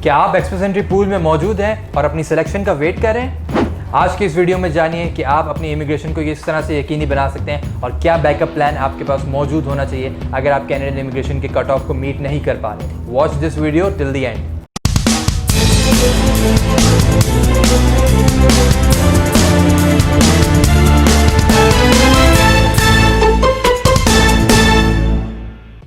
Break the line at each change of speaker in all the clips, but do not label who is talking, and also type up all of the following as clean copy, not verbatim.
क्या आप express entry pool में मौजूद हैं और अपनी सिलेक्शन का वेट कर रहे हैं? आज की इस वीडियो में जानिए कि आप अपनी इमिग्रेशन को किस तरह से यकीनी बना सकते हैं और क्या बैकअप प्लान आपके पास मौजूद होना चाहिए अगर आप कैनेडियन इमिग्रेशन के कट ऑफ को मीट नहीं कर पा रहे। Watch this video till the end.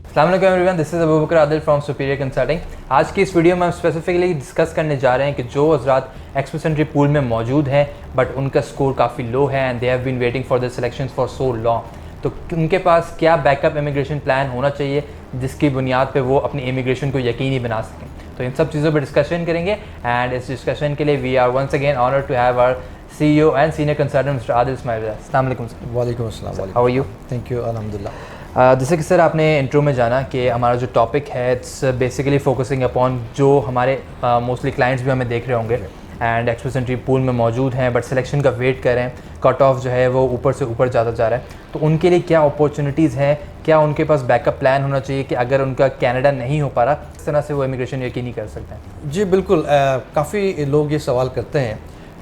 अस्सलाम वालेकुम everyone, this is Abubakar Adil from Superior Consulting. आज की इस वीडियो में हम स्पेसिफिकली डिस्कस करने जा रहे हैं कि जो हज़रात एक्सप्रेस एंट्री पूल में मौजूद हैं बट उनका स्कोर काफ़ी लो है and they have been waiting for the selections for so long, तो उनके पास क्या बैकअप इमिग्रेशन प्लान होना चाहिए जिसकी बुनियाद पर वो अपनी इमिग्रेशन को यकीनी बना सकें। तो इन सब चीज़ों पर डिस्कशन करेंगे एंड इस डिस्कशन के लिए we are once again honour to have our CEO and senior consultant mister Adil Ismail. अस्सलाम वालेकुम सर।
वालेकुम अस्सलाम।
How are you?
Thank you, अल्हम्दुलिल्लाह।
जैसे कि सर आपने इंट्रो में जाना कि हमारा जो टॉपिक है इट्स बेसिकली फोकसिंग अपॉन जो हमारे मोस्टली क्लाइंट्स भी हमें देख रहे होंगे एंड एक्सप्रेस एंट्री पूल में मौजूद हैं बट सिलेक्शन का वेट कर रहे हैं, कट ऑफ जो है वो ऊपर से ऊपर ज़्यादा जा रहा है, तो उनके लिए क्या अपॉर्चुनिटीज़ हैं, क्या उनके पास बैकअप प्लान होना चाहिए कि अगर उनका कनाडा नहीं हो पा रहा इस तरह से वो इमिग्रेशन यकीनी कर सकते हैं?
जी बिल्कुल, काफ़ी लोग ये सवाल करते हैं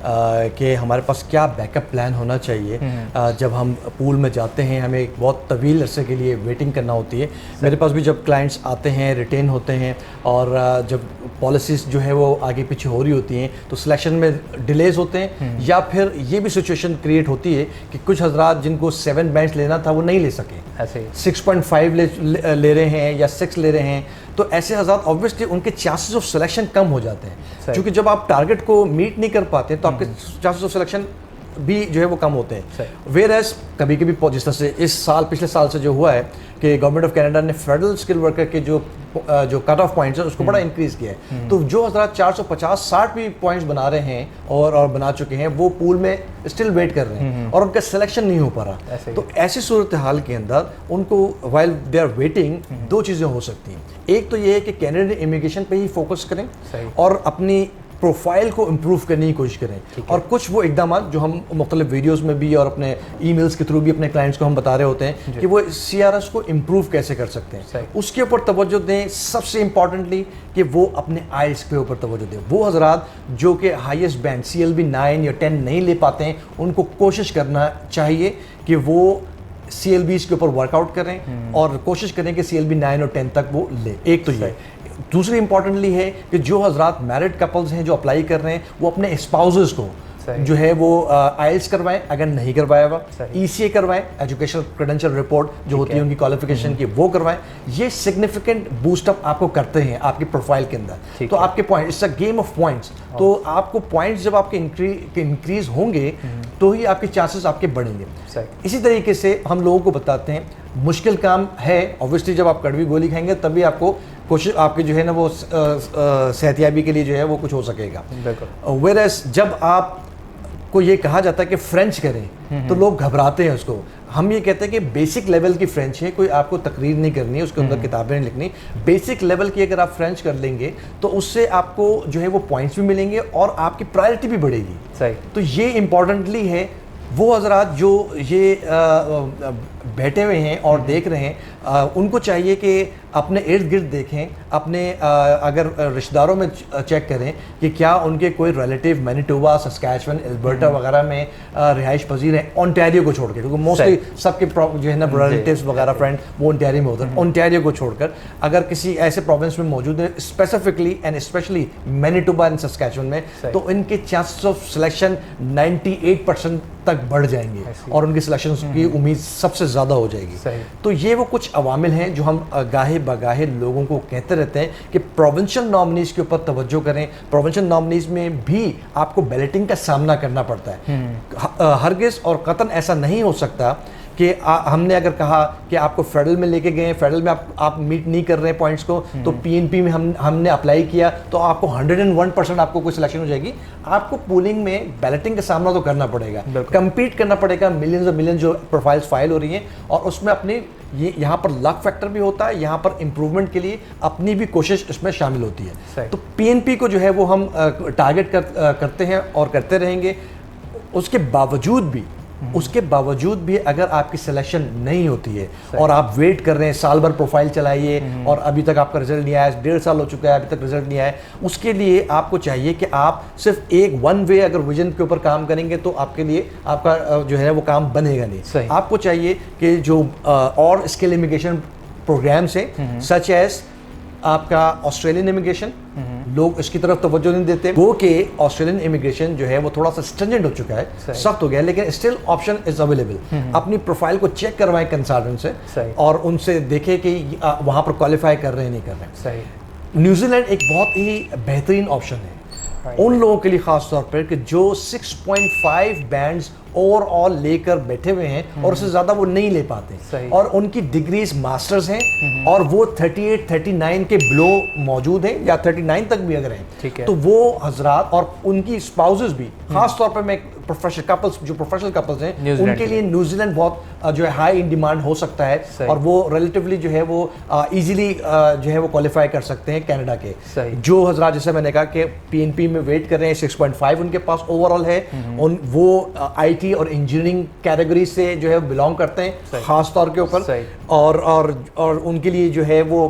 कि हमारे पास क्या बैकअप प्लान होना चाहिए जब हम पूल में जाते हैं, हमें एक बहुत तवील अरसे के लिए वेटिंग करना होती है। मेरे पास भी जब क्लाइंट्स आते हैं, रिटेन होते हैं और जब पॉलिसीज़ जो है वो आगे पीछे हो रही होती हैं तो सिलेक्शन में डिलेज होते हैं या फिर ये भी सिचुएशन क्रिएट होती है कि कुछ हजरात जिनको 7 बैंड्स लेना था वो नहीं ले सके,
ऐसे
6.5 ले रहे हैं या 6 ले रहे हैं, तो ऐसे हज़रात ऑब्वियसली उनके चांसेस ऑफ सिलेक्शन कम हो जाते हैं क्योंकि जब आप टारगेट को मीट नहीं कर पाते तो आपके चांसेस ऑफ सिलेक्शन भी जो है वो कम होते हैं। वेयर एज कभी कभी जिस तरह से इस साल पिछले साल से जो हुआ है कि गवर्नमेंट ऑफ कनाडा ने फेडरल स्किल वर्कर के जो कट ऑफ पॉइंट्स है उसको बड़ा इंक्रीज़ किया है, तो जो हज़रात 450-60 भी पॉइंट्स बना रहे हैं और बना चुके हैं वो पूल में स्टिल वेट कर रहे हैं और उनका सिलेक्शन नहीं हो पा रहा। तो ऐसी सूरत हाल के अंदर उनको वाइल दे आर वेटिंग दो चीज़ें हो सकती हैं। एक तो ये है कि कैनेडियन इमिग्रेशन पे ही फोकस करें और अपनी प्रोफाइल को इम्प्रूव करने की कोशिश करें और कुछ वो इकदाम जो हम मुख्तलिफ वीडियोस में भी और अपने ईमेल्स के थ्रू भी अपने क्लाइंट्स को हम बता रहे होते हैं कि वो CRS को इम्प्रूव कैसे कर सकते हैं, उसके ऊपर तवज्जो दें। सबसे इम्पॉर्टेंटली कि वो अपने आइल्स के ऊपर तवज्जो दें। वो हजरात जो कि हाईएस्ट बैंड CLB 9 या 10 नहीं ले पाते हैं उनको कोशिश करना चाहिए कि वो CLBs के ऊपर वर्कआउट करें और कोशिश करें कि CLB 9 और 10 तक वो ले। एक तो ये। दूसरी इंपॉर्टेंटली है कि जो हजरात मैरिड कपल्स हैं जो अप्लाई कर रहे हैं वो अपने स्पाउसेस को जो है वो आइल्स करवाएं, अगर नहीं करवाया हुआ ECA करवाएं, एजुकेशनल क्रेडेंशियल रिपोर्ट जो होती है उनकी क्वालिफिकेशन की वो करवाएं। ये सिग्निफिकेंट बूस्टअप आपको करते हैं आपकी प्रोफाइल के अंदर। तो आपके point, it's a game of points, तो आपको पॉइंट्स जब आपके इंक्रीज होंगे तो ही आपके चांसेस आपके बढ़ेंगे। इसी तरीके से हम लोगों को बताते हैं मुश्किल काम है, ऑब्वियसली जब आप कड़वी गोली खाएंगे तभी आपको कोशिश आपकी जो है ना वो सेहतियाबी के लिए जो है वो कुछ हो सकेगा। वेयरएज जब आप को ये कहा जाता है कि फ्रेंच करें तो लोग घबराते हैं उसको। हम ये कहते हैं कि बेसिक लेवल की फ्रेंच है, कोई आपको तकरीर नहीं करनी है, उसके अंदर किताबें नहीं लिखनी। बेसिक लेवल की अगर आप फ्रेंच कर लेंगे तो उससे आपको जो है वो पॉइंट्स भी मिलेंगे और आपकी प्रायोरिटी भी बढ़ेगी। सही। तो ये इम्पॉर्टेंटली है वो हजरात जो ये बैठे हुए हैं और देख रहे हैं उनको चाहिए कि अपने इर्द गिर्द देखें, अपने अगर रिश्तेदारों में चेक करें कि क्या उनके कोई रिलेटिव मैनिटोबा, सस्कैचुअन, एल्बर्टा वगैरह में रिहाइश पजीर हैं ओंटारियो को छोड़ के, क्योंकि मोस्टली सबके जो है ना रिलेटिव्स वगैरह फ्रेंड वो ओंटारियो में होते हैं। ओंटारियो को छोड़कर अगर किसी ऐसे प्रोविंस में मौजूद है specifically and specially Manitoba and Saskatchewan में, तो इनके चांसेस ऑफ सिलेक्शन 98% तक बढ़ जाएंगे और उनकी सिलेक्शन की उम्मीद सबसे ज़्यादा हो जाएगी। तो ये वो कुछ अवामिल हैं जो हम गाहे बगाहे लोगों को कहते रहते हैं कि प्रोविंशियल नॉमिनीज के ऊपर तवज्जो करें। प्रोविंशियल नॉमिनीज में भी आपको बैलेटिंग का सामना करना पड़ता है। हरगिज़ और कतन ऐसा नहीं हो सकता कि हमने अगर कहा कि आपको फेडरल में लेके गए, फेडरल में आप मीट नहीं कर रहे हैं पॉइंट्स को, तो PNP में हमने अप्लाई किया तो आपको 101% आपको कोई सिलेक्शन हो जाएगी। आपको पूलिंग में बैलेटिंग का सामना तो करना पड़ेगा, कंपीट करना पड़ेगा। मिलियंस और मिलियन जो प्रोफाइल्स फाइल हो रही हैं और उसमें अपनी ये यहाँ पर लक फैक्टर भी होता है, यहाँ पर इम्प्रूवमेंट के लिए अपनी भी कोशिश इसमें शामिल होती है। तो PNP को जो है वो हम टारगेट करते हैं और करते रहेंगे। उसके बावजूद भी उसके बावजूद भी अगर आपकी सिलेक्शन नहीं होती है और आप वेट कर रहे हैं, साल भर प्रोफाइल चलाइए और अभी तक आपका रिजल्ट नहीं आया, 1.5 साल हो चुका है अभी तक रिजल्ट नहीं आया, उसके लिए आपको चाहिए कि आप सिर्फ एक वन वे अगर विजन के ऊपर काम करेंगे तो आपके लिए आपका जो है वो काम बनेगा नहीं। आपको चाहिए कि जो और स्किल इमिग्रेशन प्रोग्राम्स हैं सच एज आपका ऑस्ट्रेलियन इमिग्रेशन, लोग इसकी तरफ तवज्जो नहीं देते, वो कि ऑस्ट्रेलियन इमिग्रेशन जो है वो थोड़ा सा स्ट्रिंजेंट हो चुका है, सख्त हो गया है, लेकिन स्टिल ऑप्शन इज अवेलेबल। अपनी प्रोफाइल को चेक करवाएं कंसल्टेंट से और उनसे देखें कि वहाँ पर क्वालिफाई कर रहे हैं नहीं कर रहे हैं। न्यूजीलैंड एक बहुत ही बेहतरीन ऑप्शन है उन लोगों के लिए खास तौर पर कि जो 6.5 बैंड्स ओवरऑल लेकर बैठे हुए हैं और उससे ज़्यादा वो नहीं ले पाते और उनकी डिग्रीज मास्टर्स हैं और वो 38 39 के बिलो मौजूद हैं या 39 तक भी अगर हैं, तो वो हजरात और उनकी स्पाउसेस भी खास तौर पर मैं प्रोफेशनल कपल्स जो प्रोफेशनल कपल्स हैं उनके लिए न्यूजीलैंड बहुत जो है हाई इन डिमांड हो सकता है और वो रिलेटिवली जो है वो इजीली जो है वो क्वालिफाई कर सकते हैं कनाडा के। जो हजरात जैसे मैंने कहा कि पीएनपी में वेट कर रहे हैं, 6.5 उनके पास ओवरऑल है, वो आईटी और इंजीनियरिंग कैटेगरी से जो है बिलोंग करते हैं खास तौर के ऊपर और उनके लिए जो है वो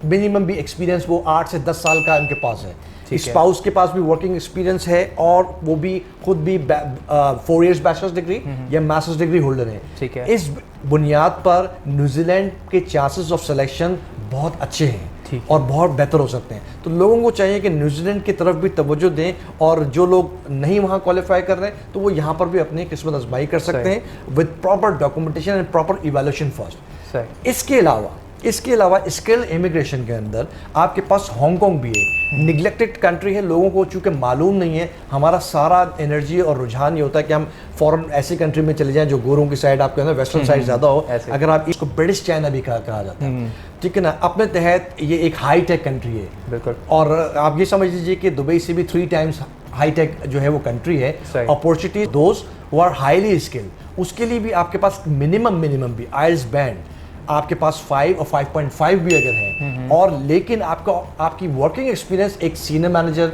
मिनिमम भी एक्सपीरियंस वो 8 से 10 साल का उनके पास है। स्पाउस के पास भी वर्किंग एक्सपीरियंस है और वो भी खुद भी 4 इयर्स बैचलर्स डिग्री या मास्टर्स डिग्री होल्डर है। इस बुनियाद पर न्यूजीलैंड के चांसेस ऑफ सिलेक्शन बहुत अच्छे हैं और बहुत बेहतर हो सकते हैं। तो लोगों को चाहिए कि न्यूजीलैंड की तरफ भी तवज्जो दें और जो लोग नहीं वहाँ क्वालिफाई कर रहे हैं तो वो यहाँ पर भी अपनी किस्मत आजमाई कर सकते हैं with proper documentation and proper evaluation first. इसके अलावा स्किल इमिग्रेशन के अंदर आपके पास हांगकांग भी है, निगलेक्टेड कंट्री है, लोगों को चूँकि मालूम नहीं है। हमारा सारा एनर्जी और रुझान ये होता है कि हम फॉरेन ऐसी कंट्री में चले जाएं जो गोरों की साइड आपके अंदर वेस्टर्न साइड ज़्यादा हो, अगर आप इसको ब्रिटिश चाइना भी कहा जाता है, ठीक है ना, अपने तहत ये एक हाई टेक कंट्री है बिल्कुल। और आप ये समझ लीजिए कि दुबई से भी 3 टाइम्स हाई टेक जो है वो कंट्री है। Opportunity those who are highly skilled, उसके लिए भी आपके पास मिनिमम भी आइल्स बैंड आपके पास 5 और 5.5 भी अगर है और लेकिन आपकी वर्किंग एक्सपीरियंस एक senior manager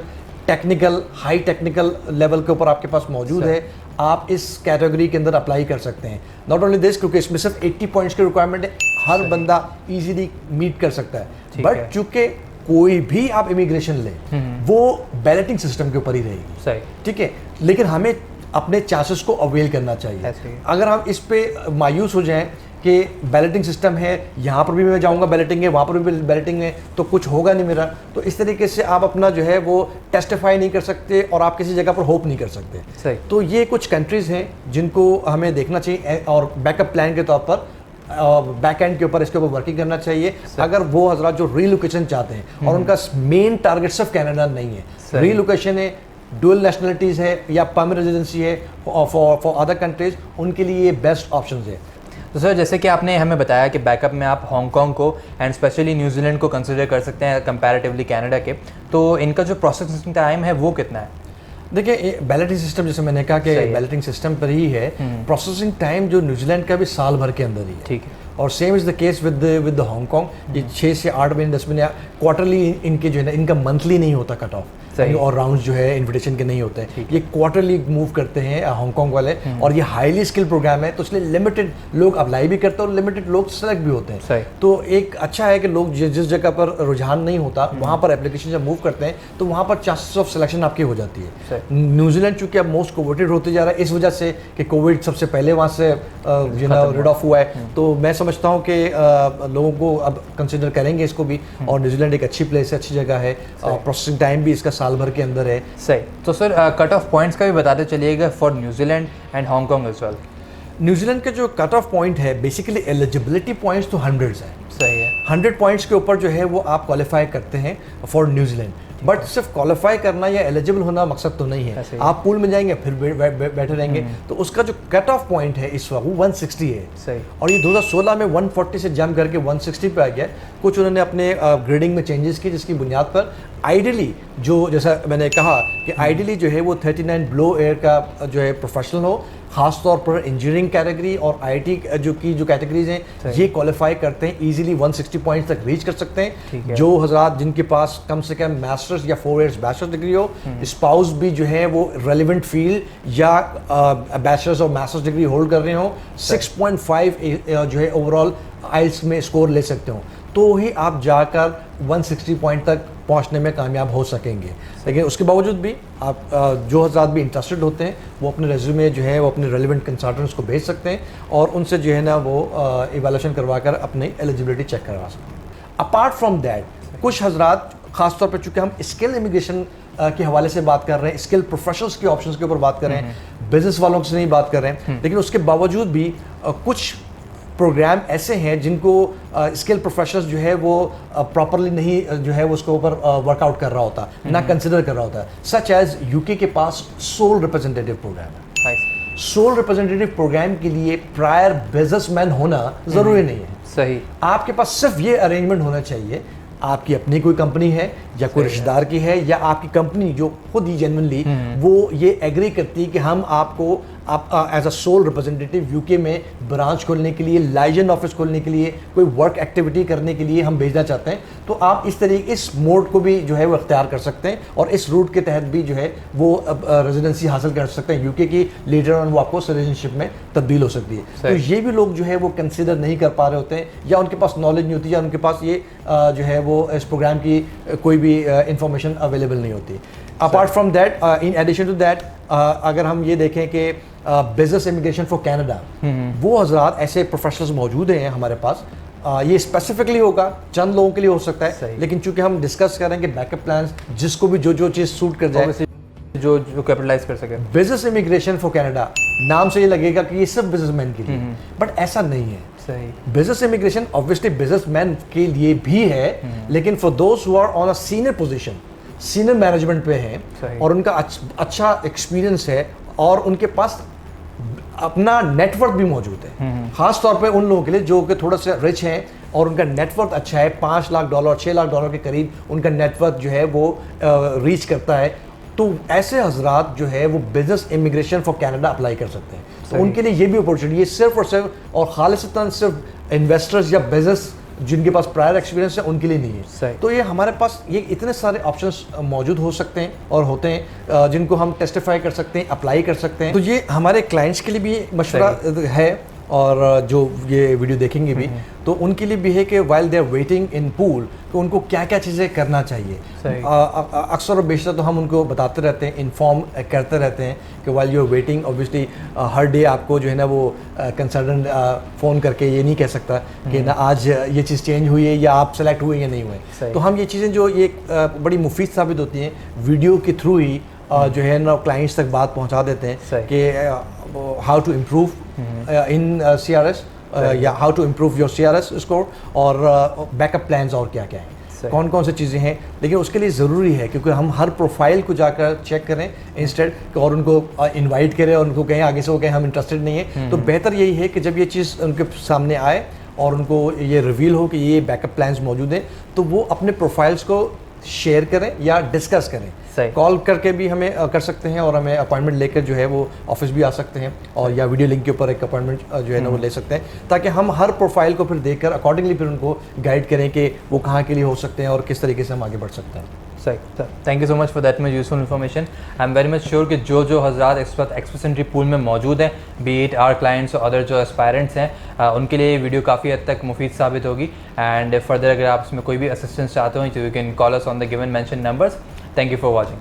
technical high technical level के ऊपर आपके पास मौजूद है, आप इस कैटेगरी के अंदर अप्लाई कर सकते हैं। नॉट ओनली दिस, क्योंकि इसमें सिर्फ 80 पॉइंट्स की रिक्वायरमेंट है, हर बंदा इजीली मीट कर सकता है। बट चूंकि कोई भी आप इमिग्रेशन लें वो बैलेटिंग सिस्टम के ऊपर ही रहेगी, ठीक है, लेकिन हमें अपने चांसेस को अवेल करना चाहिए। अगर हम इस पे मायूस हो जाएं कि बैलेटिंग सिस्टम है, यहाँ पर भी मैं जाऊँगा बैलेटिंग है, वहाँ पर भी बैलेटिंग है, तो कुछ होगा नहीं मेरा, तो इस तरीके से आप अपना जो है वो टेस्टिफाई नहीं कर सकते और आप किसी जगह पर होप नहीं कर सकते। तो ये कुछ कंट्रीज़ हैं जिनको हमें देखना चाहिए और बैकअप प्लान के तौर पर बैक एंड के ऊपर इसके ऊपर वर्किंग करना चाहिए। अगर वो हजरात जो रीलोकेशन चाहते हैं और उनका मेन टारगेट सिर्फ कनाडा नहीं है, रीलोकेशन है, डुअल नेशनलिटीज़ है या परमानेंट रेजिडेंसी है फॉर अदर कंट्रीज, उनके लिए ये बेस्ट ऑप्शन है।
तो सर जैसे कि आपने हमें बताया कि बैकअप में आप हांगकांग को एंड स्पेशली न्यूजीलैंड को कंसिडर कर सकते हैं कंपैरेटिवली कनाडा के, तो इनका जो प्रोसेसिंग टाइम है वो कितना है?
देखिए बैलेटिंग सिस्टम जैसे मैंने कहा कि बैलेटिंग सिस्टम पर ही है, प्रोसेसिंग टाइम जो न्यूजीलैंड का भी साल भर के अंदर ही है, ठीक है, और same is the case with Hong Kong. ये 6 से 8 महीने 10 महीने क्वार्टरली इनके जो है ना, इनका मंथली नहीं होता कट ऑफ और राउंड जो है इन्विटेशन के नहीं होते हैं, ये क्वार्टरली मूव करते हैं हांगकांग वाले, और ये हाईली स्किल प्रोग्राम है तो इसलिए लिमिटेड लोग अप्लाई भी करते हैं और लिमिटेड लोग सेलेक्ट भी होते हैं। तो एक अच्छा है कि लोग जिस जगह पर रुझान नहीं होता वहाँ पर एप्लीकेशन जब मूव करते हैं तो वहाँ पर चांसेस ऑफ सिलेक्शन आपकी हो जाती है। न्यूजीलैंड चूँकि अब मोस्ट कोविडेड होते जा रहा है इस वजह से कि कोविड सबसे पहले वहाँ से रिड ऑफ हुआ है, तो मैं समझता हूँ कि लोगों को अब कंसिडर करेंगे इसको भी, और न्यूजीलैंड एक अच्छी प्लेस है, अच्छी जगह है, प्रोसेसिंग टाइम भी इसका साल भर के अंदर है।
सही। तो सर कट ऑफ पॉइंट्स का भी बताते चलिएगा for New Zealand and Hong Kong as well.
New Zealand के जो कट ऑफ पॉइंट है बेसिकली एलिजिबिलिटी पॉइंट्स तो 100 है।
सही है। 100
पॉइंट्स के ऊपर जो है वो आप क्वालिफाई करते हैं फॉर न्यूजीलैंड, बट सिर्फ क्वालिफाई करना या एलिजिबल होना मकसद तो नहीं है, आप पूल में जाएंगे फिर बैठे रहेंगे। तो उसका जो कट ऑफ पॉइंट है इस वक्त वो 160 है।
सही।
और ये 2016 में 140 से जंप करके 160 पे आ गया। कुछ उन्होंने अपने ग्रेडिंग में चेंजेस किए जिसकी बुनियाद पर आइडियली जो जैसा मैंने कहा कि आइडियली जो है वो 39 ब्लो एयर का जो है प्रोफेशनल हो, खास तौर पर इंजीनियरिंग कैटेगरी और आईटी जो कैटेगरीज हैं ये क्वालिफाई करते हैं, इजीली 160 पॉइंट्स तक रीच कर सकते हैं। जो हजरात जिनके पास कम से कम मास्टर्स या 4 इयर्स बैचलर्स डिग्री हो, स्पाउस भी जो है वो रेलिवेंट फील्ड या बैचलर्स और मास्टर्स डिग्री होल्ड कर रहे हो, 6.5 जो है ओवरऑल आइल्स में स्कोर ले सकते हो, तो ही आप जाकर 160 पॉइंट तक पहुंचने में कामयाब हो सकेंगे। लेकिन उसके बावजूद भी आप जो हज़रात भी इंटरेस्टेड होते हैं वो अपने रेज्यूमे जो है वो अपने रेलिवेंट कंसल्टेंट्स को भेज सकते हैं और उनसे जो है ना वो इवैल्यूएशन करवा कर अपनी एलिजिबिलिटी चेक करवा सकते हैं। अपार्ट फ्रॉम दैट, कुछ हज़रात ख़ासतौर पर चूँकि हम स्किल इमिग्रेशन के हवाले से बात कर रहे हैं, स्किल प्रोफेशनल्स के ऑप्शंस के ऊपर बात कर रहे हैं, बिजनेस वालों से नहीं बात कर रहे हैं, लेकिन उसके बावजूद भी कुछ प्रोग्राम ऐसे हैं जिनको स्किल प्रोफेशनल्स जो है वो प्रॉपरली नहीं जो है वो उसके ऊपर वर्कआउट कर रहा होता, ना कंसिडर कर रहा होता, सच एज यूके के पास सोल रिप्रेजेंटेटिव प्रोग्राम है। सोल रिप्रेजेंटेटिव प्रोग्राम के लिए प्रायर बिजनेसमैन होना ज़रूरी नहीं है।
सही,
आपके पास सिर्फ ये अरेंजमेंट होना चाहिए, आपकी अपनी कोई कंपनी है या कोई रिश्तेदार की है या आपकी कंपनी जो खुद ही जेन्युइनली वो ये एग्री करती है कि हम आपको आप as a sole representative UK में ब्रांच खोलने के लिए, लाइजेंड ऑफिस खोलने के लिए, कोई वर्क एक्टिविटी करने के लिए हम भेजना चाहते हैं, तो आप इस तरीके इस मोड को भी जो है वो अख्तियार कर सकते हैं और इस रूट के तहत भी जो है वो रेजिडेंसी हासिल कर सकते हैं यूके की। लेटर ऑन वो आपको सिटीजनशिप में तब्दील हो सकती है। तो ये भी लोग जो है वो कंसिडर नहीं कर पा रहे होते हैं या उनके पास नॉलेज नहीं होती या उनके पास ये जो है वो इस प्रोग्राम की कोई भी इंफॉर्मेशन अवेलेबल नहीं होती। Apart from that, in addition to that, अगर हम ये देखें कि बिजनेस इमिग्रेशन फॉर कनाडा, वो हजरात ऐसे प्रोफेशनल्स मौजूद हैं हमारे पास। ये स्पेसिफिकली होगा, चंद लोगों के लिए हो सकता है, लेकिन चूंकि हम डिस्कस करेंगे बैकअप प्लान्स, जिसको भी जो चीज़ सूट कर जाए,
जो कैपिटलाइज कर सके।
बिजनेस इमिग्रेशन फॉर कनाडा नाम से ये लगेगा कि ये सिर्फ बिजनेसमैन के लिए, बट ऐसा नहीं है।
सही,
बिजनेस इमिग्रेशन ऑब्वियसली बिजनेसमैन के लिए भी है, लेकिन for those who are on a senior position, senior management पे हैं और उनका अच्छा एक्सपीरियंस है और उनके पास अपना नेटवर्क भी मौजूद है, खास तौर पे उन लोगों के लिए जो कि थोड़ा सा रिच हैं और उनका नेटवर्क अच्छा है, $5 लाख 6 लाख डॉलर के करीब उनका नेटवर्क जो है वो रीच करता है, तो ऐसे हजरात जो है वो business immigration for Canada apply कर सकते हैं। तो उनके लिए ये भी अपॉर्चुनिटी है, सिर्फ और सिर्फ और खालिसतन सिर्फ इन्वेस्टर्स या बिजनेस जिनके पास प्रायर एक्सपीरियंस है उनके लिए नहीं है। तो ये हमारे पास ये इतने सारे ऑप्शंस मौजूद हो सकते हैं और होते हैं जिनको हम टेस्टिफाई कर सकते हैं, अप्लाई कर सकते हैं। तो ये हमारे क्लाइंट्स के लिए भी मशवरा है और जो ये वीडियो देखेंगे भी तो उनके लिए भी है कि while they are waiting in pool तो उनको क्या क्या चीज़ें करना चाहिए। अक्सर और बेशतर तो हम उनको बताते रहते हैं, इन्फॉर्म करते रहते हैं कि while you are waiting, obviously हर डे आपको जो है ना वो कंसल्टेंट फ़ोन करके ये नहीं कह सकता कि ना आज ये चीज़ चेंज हुई है या आप सेलेक्ट हुए या नहीं हुए। तो हम ये चीज़ें जो ये बड़ी मुफीद साबित होती हैं, वीडियो के थ्रू ही जो है ना क्लाइंट्स तक बात पहुंचा देते हैं कि how to improve in CRS या how to improve your CRS score और बैकअप प्लान्स और क्या क्या हैं, कौन कौन सी चीज़ें हैं। लेकिन उसके लिए ज़रूरी है क्योंकि हम हर प्रोफाइल को जाकर चेक करें इंस्टेड और उनको इनवाइट करें और उनको कहें आगे से वो कहें हम इंटरेस्टेड नहीं है। तो बेहतर यही है कि जब ये चीज़ उनके सामने आए और उनको ये रिवील हो कि ये बैकअप प्लान्स मौजूद हैं तो वो अपने प्रोफाइल्स को शेयर करें या डिस्कस करें। कॉल करके भी हमें कर सकते हैं और हमें अपॉइंटमेंट लेकर जो है वो ऑफिस भी आ सकते हैं और या वीडियो लिंक के ऊपर एक अपॉइंटमेंट जो है ना वो ले सकते हैं ताकि हम हर प्रोफाइल को फिर देखकर अकॉर्डिंगली फिर उनको गाइड करें कि वो कहाँ के लिए हो सकते हैं और किस तरीके से हम आगे बढ़ सकते हैं।
सही, thank you so much for that much useful information. I am very much sure कि जो हज़रात इस वक्त एक्सप्रेस एंट्री पूल में मौजूद हैं, बी इट आवर क्लाइंट्स और अदर जो एस्पायरेंट्स हैं, उनके लिए ये वीडियो काफ़ी हद तक मुफीद साबित होगी। एंड फर्दर अगर आप इसमें कोई भी असिस्टेंस चाहते हो तो you can call us on the given mention numbers. Thank you for watching.